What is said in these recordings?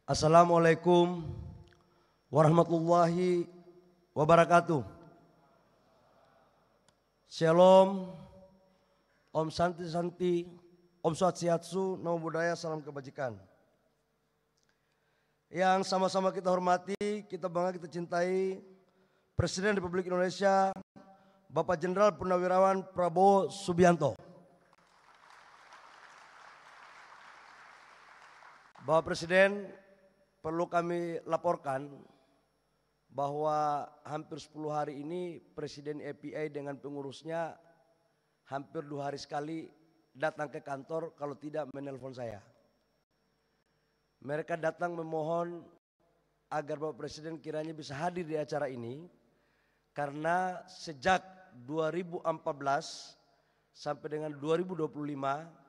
Assalamualaikum warahmatullahi wabarakatuh. Shalom, Om Santi Santi, Om Swastiastu, Namo Buddhaya, salam kebajikan. Yang sama-sama kita hormati, kita bangga, kita cintai Presiden Republik Indonesia Bapak Jenderal Purnawirawan Prabowo Subianto. Bapak Presiden, perlu kami laporkan bahwa hampir 10 hari ini Presiden API dengan pengurusnya hampir 2 hari sekali datang ke kantor, kalau tidak menelpon saya. Mereka datang memohon agar Bapak Presiden kiranya bisa hadir di acara ini, karena sejak 2014 sampai dengan 2025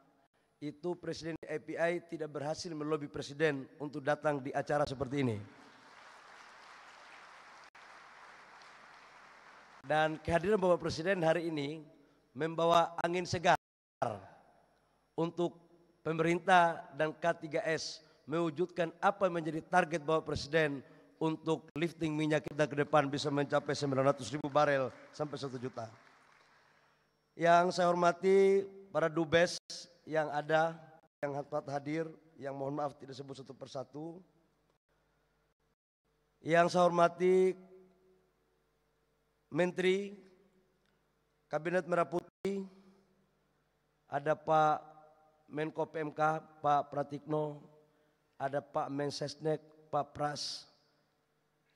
itu Presiden API tidak berhasil melobi Presiden untuk datang di acara seperti ini. Dan kehadiran Bapak Presiden hari ini membawa angin segar untuk pemerintah dan K3S mewujudkan apa yang menjadi target Bapak Presiden untuk lifting minyak kita ke depan bisa mencapai 900.000 barel sampai 1 juta. Yang saya hormati para dubes yang ada, yang hadir, yang mohon maaf tidak sebut satu persatu. Yang saya hormati Menteri Kabinet Merah Putih, ada Pak Menko PMK, Pak Pratikno, ada Pak Mensesnek, Pak Pras.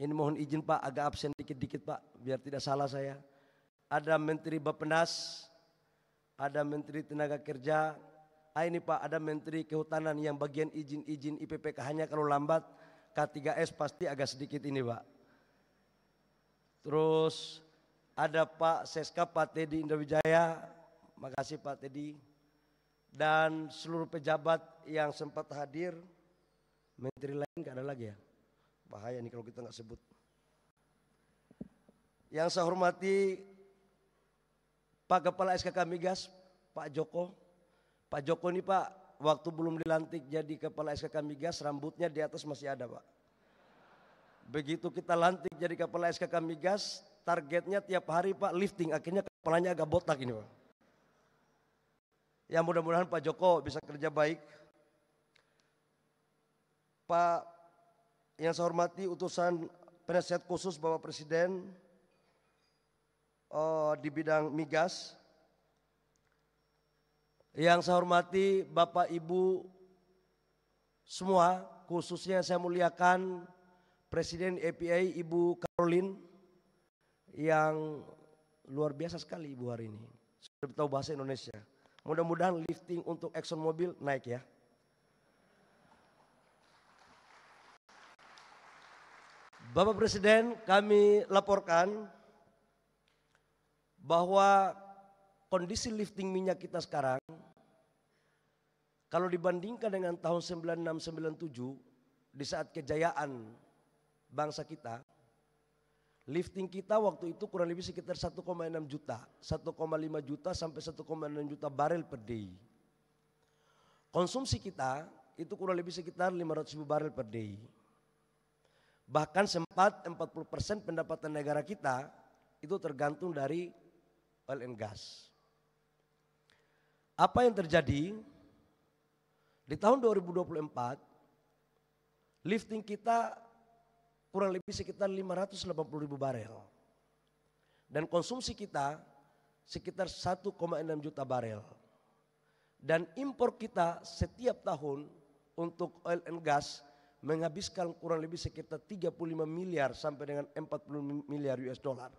Ini mohon izin Pak, agak absen dikit-dikit Pak, biar tidak salah saya. Ada Menteri Bappenas, ada Menteri Tenaga Kerja. Ini Pak, ada Menteri Kehutanan yang bagian izin-izin IPPK-nya kalau lambat, K3S pasti agak sedikit ini Pak. Terus ada Pak Seska, Pak Teddy Indrawijaya, makasih Pak Teddy. Dan seluruh pejabat yang sempat hadir. Menteri lain gak ada lagi ya? Bahaya nih kalau kita gak sebut. Yang saya hormati Pak Kepala SKK Migas, Pak Joko. Pak Joko ini Pak, waktu belum dilantik jadi Kepala SKK Migas, rambutnya di atas masih ada Pak. Begitu kita lantik jadi Kepala SKK Migas, targetnya tiap hari Pak lifting, akhirnya kepalanya agak botak ini Pak. Ya mudah-mudahan Pak Joko bisa kerja baik. Pak yang saya hormati utusan penasihat khusus Bapak Presiden di bidang migas. Yang saya hormati Bapak Ibu semua, khususnya saya muliakan Presiden API Ibu Caroline yang luar biasa sekali Ibu hari ini. Sudah tahu bahasa Indonesia. Mudah-mudahan lifting untuk Exxon Mobil naik ya. Bapak Presiden, kami laporkan bahwa kondisi lifting minyak kita sekarang, kalau dibandingkan dengan tahun 96-97 di saat kejayaan bangsa kita, lifting kita waktu itu kurang lebih sekitar 1,6 juta, 1,5 juta sampai 1,6 juta barel per day. Konsumsi kita itu kurang lebih sekitar 500.000 barel per day. Bahkan sempat 40% pendapatan negara kita itu tergantung dari oil and gas. Apa yang terjadi? Di tahun 2024, lifting kita kurang lebih sekitar 580.000 barel. Dan konsumsi kita sekitar 1,6 juta barel. Dan impor kita setiap tahun untuk oil and gas menghabiskan kurang lebih sekitar 35 miliar sampai dengan 40 miliar US dollar.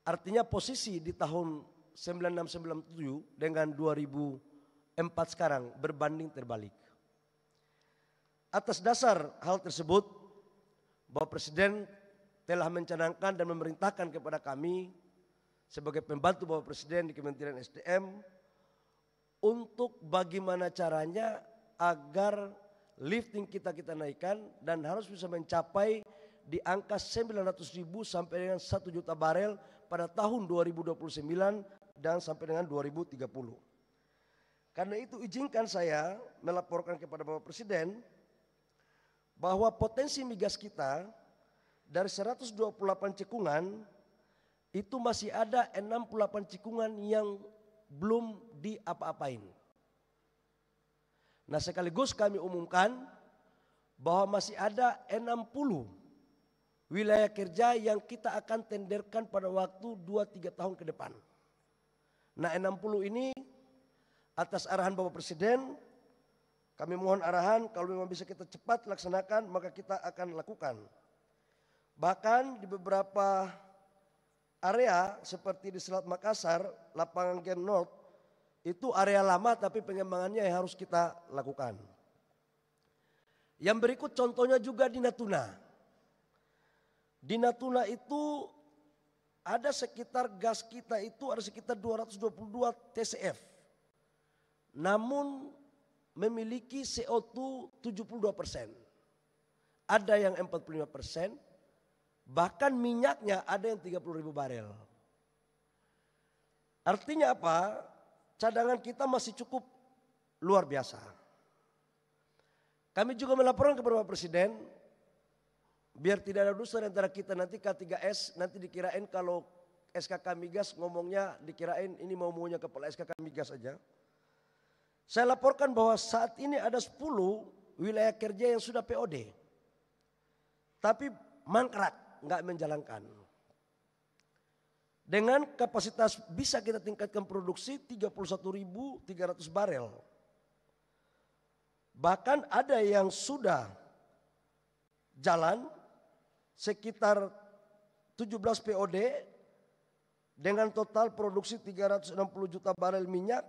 Artinya posisi di tahun 96-97 dengan 2004 sekarang berbanding terbalik. Atas dasar hal tersebut, Bapak Presiden telah mencanangkan dan memerintahkan kepada kami sebagai pembantu Bapak Presiden di Kementerian SDM untuk bagaimana caranya agar lifting kita naikkan dan harus bisa mencapai di angka 900.000 sampai dengan 1 juta barel pada tahun 2029 dan sampai dengan 2030. Karena itu izinkan saya melaporkan kepada Bapak Presiden bahwa potensi migas kita dari 128 cekungan itu masih ada 68 cekungan yang belum diapa-apain. Nah, sekaligus kami umumkan bahwa masih ada 60 wilayah kerja yang kita akan tenderkan pada waktu 2-3 tahun ke depan. Nah, 60 ini atas arahan Bapak Presiden, kami mohon arahan kalau memang bisa kita cepat laksanakan maka kita akan lakukan. Bahkan di beberapa area seperti di Selat Makassar, lapangan Gen North, itu area lama tapi pengembangannya yang harus kita lakukan. Yang berikut contohnya juga di Natuna. Di Natuna itu ada sekitar gas kita itu ada sekitar 222 TCF. Namun memiliki CO2 72%. Ada yang 45%. Bahkan minyaknya ada yang 30.000 barel. Artinya apa? Cadangan kita masih cukup luar biasa. Kami juga melaporkan kepada Bapak Presiden, biar tidak ada dusta antara kita nanti K3S, nanti dikirain kalau SKK Migas ngomongnya dikirain ini maunya kepala SKK Migas saja. Saya laporkan bahwa saat ini ada 10 wilayah kerja yang sudah POD. Tapi mangkrak, nggak menjalankan. Dengan kapasitas bisa kita tingkatkan produksi 31.300 barel. Bahkan ada yang sudah jalan sekitar 17 POD dengan total produksi 360 juta barel minyak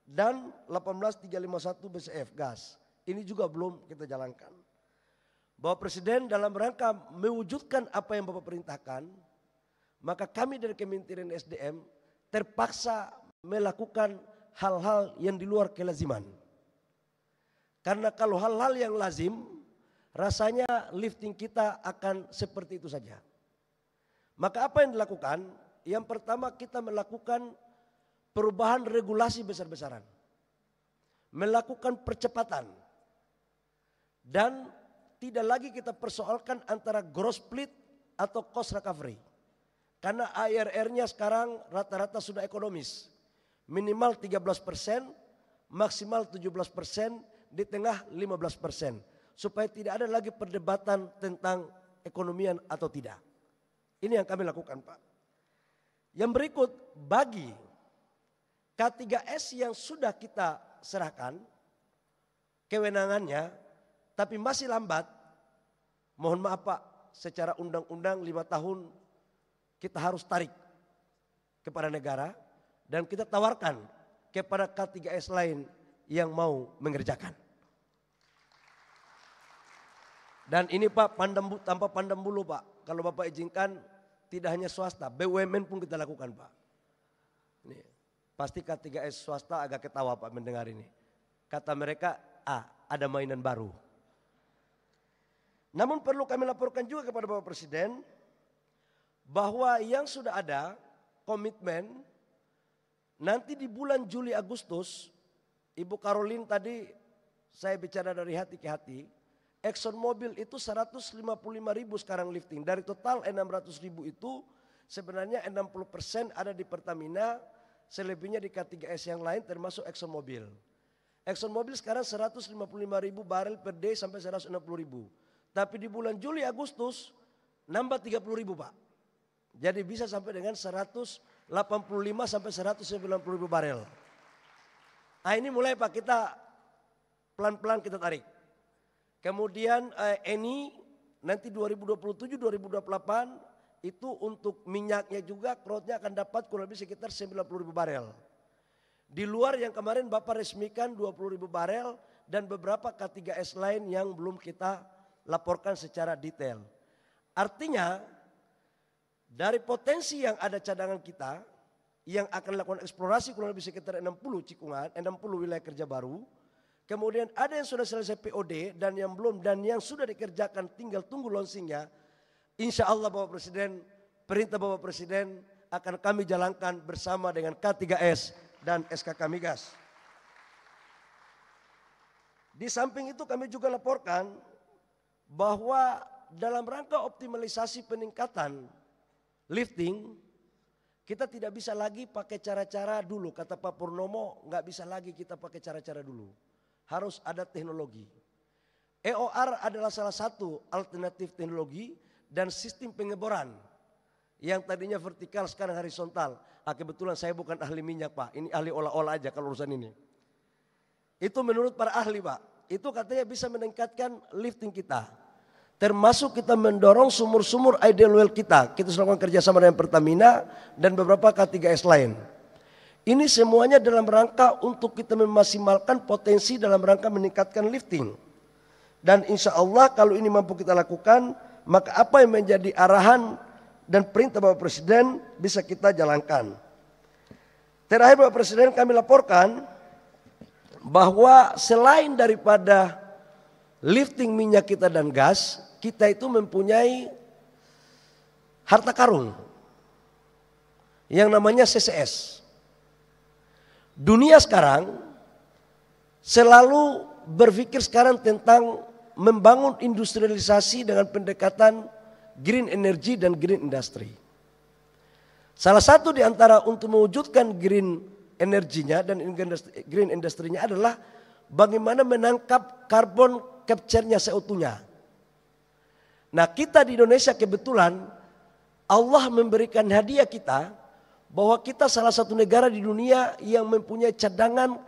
dan 18.351 BCF gas. Ini juga belum kita jalankan. Bapak Presiden dalam rangka mewujudkan apa yang Bapak perintahkan, maka kami dari Kementerian SDM terpaksa melakukan hal-hal yang di luar kelaziman. Karena kalau hal-hal yang lazim, rasanya lifting kita akan seperti itu saja. Maka apa yang dilakukan? Yang pertama kita melakukan perubahan regulasi besar-besaran. Melakukan percepatan. Dan tidak lagi kita persoalkan antara gross split atau cost recovery. Karena ARR-nya sekarang rata-rata sudah ekonomis. Minimal 13%, maksimal 17%, di tengah 15%. Supaya tidak ada lagi perdebatan tentang ekonomian atau tidak. Ini yang kami lakukan, Pak. Yang berikut, bagi K3S yang sudah kita serahkan kewenangannya, tapi masih lambat, mohon maaf Pak, secara undang-undang 5 tahun kita harus tarik kepada negara dan kita tawarkan kepada K3S lain yang mau mengerjakan. Dan ini Pak tanpa pandang bulu Pak, kalau Bapak izinkan tidak hanya swasta, BUMN pun kita lakukan Pak. Ini, pasti K3S swasta agak ketawa Pak mendengar ini. Kata mereka, ada mainan baru. Namun perlu kami laporkan juga kepada Bapak Presiden bahwa yang sudah ada komitmen nanti di bulan Juli Agustus, Ibu Caroline tadi saya bicara dari hati ke hati, Exxon Mobil itu 155.000 sekarang lifting. Dari total 600.000 itu sebenarnya 60% ada di Pertamina, selebihnya di K3S yang lain termasuk Exxon Mobil. Exxon Mobil sekarang 155.000 barel per day sampai 160.000. Tapi di bulan Juli Agustus nambah 30.000 Pak. Jadi bisa sampai dengan 185 sampai 190.000 barel. Nah ini mulai Pak, kita pelan-pelan kita tarik. Kemudian Eni nanti 2027-2028 itu untuk minyaknya juga crowdnya akan dapat kurang lebih sekitar 90.000 barel. Di luar yang kemarin Bapak resmikan 20.000 barel dan beberapa K3S lain yang belum kita laporkan secara detail. Artinya dari potensi yang ada cadangan kita yang akan lakukan eksplorasi kurang lebih sekitar 60 cikungan, 60 wilayah kerja baru. Kemudian ada yang sudah selesai POD dan yang belum dan yang sudah dikerjakan tinggal tunggu launchingnya. Insya Allah Bapak Presiden, perintah Bapak Presiden akan kami jalankan bersama dengan K3S dan SKK Migas. Di samping itu kami juga laporkan bahwa dalam rangka optimalisasi peningkatan lifting, kita tidak bisa lagi pakai cara-cara dulu. Kata Pak Purnomo, nggak bisa lagi kita pakai cara-cara dulu. Harus ada teknologi. EOR adalah salah satu alternatif teknologi dan sistem pengeboran. Yang tadinya vertikal sekarang horizontal. Kebetulan saya bukan ahli minyak Pak, ini ahli olah-olah aja kalau urusan ini. Itu menurut para ahli Pak, itu katanya bisa meningkatkan lifting kita. Termasuk kita mendorong sumur-sumur ideal well kita. Kita sudah melakukan kerjasama dengan Pertamina dan beberapa K3S lain. Ini semuanya dalam rangka untuk kita memaksimalkan potensi dalam rangka meningkatkan lifting. Dan insya Allah kalau ini mampu kita lakukan, maka apa yang menjadi arahan dan perintah Bapak Presiden bisa kita jalankan. Terakhir Bapak Presiden, kami laporkan bahwa selain daripada lifting minyak kita dan gas, kita itu mempunyai harta karun yang namanya CCS. Dunia sekarang selalu berpikir sekarang tentang membangun industrialisasi dengan pendekatan green energy dan green industry. Salah satu di antara untuk mewujudkan green energinya dan green industry-nya adalah bagaimana menangkap carbon capture-nya seutuhnya. Nah, kita di Indonesia kebetulan Allah memberikan hadiah kita bahwa kita salah satu negara di dunia yang mempunyai cadangan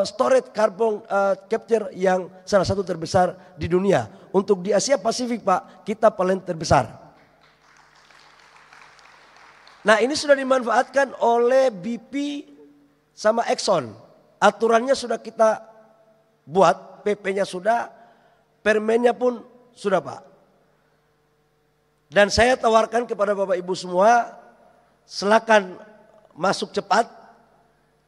storage carbon capture yang salah satu terbesar di dunia. Untuk di Asia Pasifik Pak, kita paling terbesar. Nah, ini sudah dimanfaatkan oleh BP sama Exxon. Aturannya sudah kita buat, PP-nya sudah, permennya pun sudah Pak. Dan saya tawarkan kepada Bapak Ibu semua, silakan masuk cepat.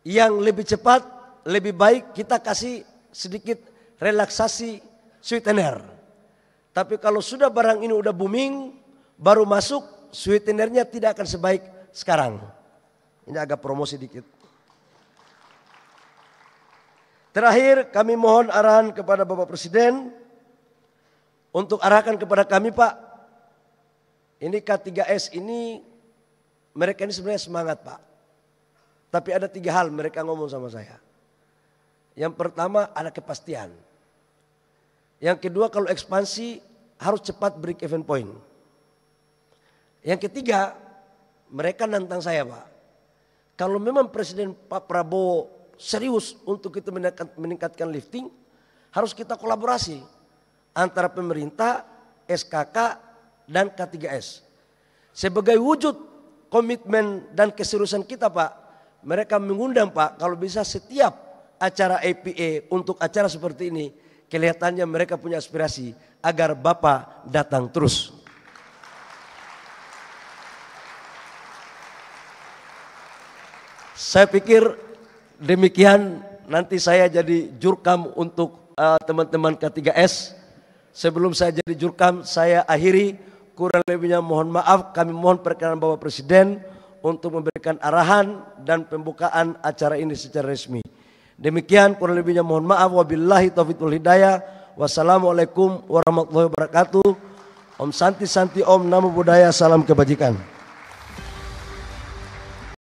Yang lebih cepat, lebih baik kita kasih sedikit relaksasi sweetener. Tapi kalau sudah barang ini udah booming, baru masuk, sweetenernya tidak akan sebaik sekarang. Ini agak promosi dikit. Terakhir kami mohon arahan kepada Bapak Presiden untuk arahkan kepada kami Pak. Ini K3S ini mereka ini sebenarnya semangat Pak. Tapi ada 3 hal mereka ngomong sama saya. Yang pertama ada kepastian. Yang kedua kalau ekspansi harus cepat break even point. Yang ketiga mereka nantang saya Pak. Kalau memang Presiden Pak Prabowo serius untuk kita meningkatkan lifting, harus kita kolaborasi antara pemerintah, SKK, dan K3S. Sebagai wujud komitmen dan keseriusan kita Pak, mereka mengundang Pak, kalau bisa setiap acara APA untuk acara seperti ini, kelihatannya mereka punya aspirasi agar Bapak datang terus. Saya pikir demikian, nanti saya jadi jurkam untuk teman-teman K3S. Sebelum saya jadi jurkam, saya akhiri, kurang lebihnya mohon maaf, kami mohon perkenan Bapak Presiden untuk memberikan arahan dan pembukaan acara ini secara resmi. Demikian kurang lebihnya mohon maaf, wabillahi taufiq wal hidayah. Wassalamualaikum warahmatullahi wabarakatuh. Om Santi Santi Om Namo Buddhaya, salam kebajikan.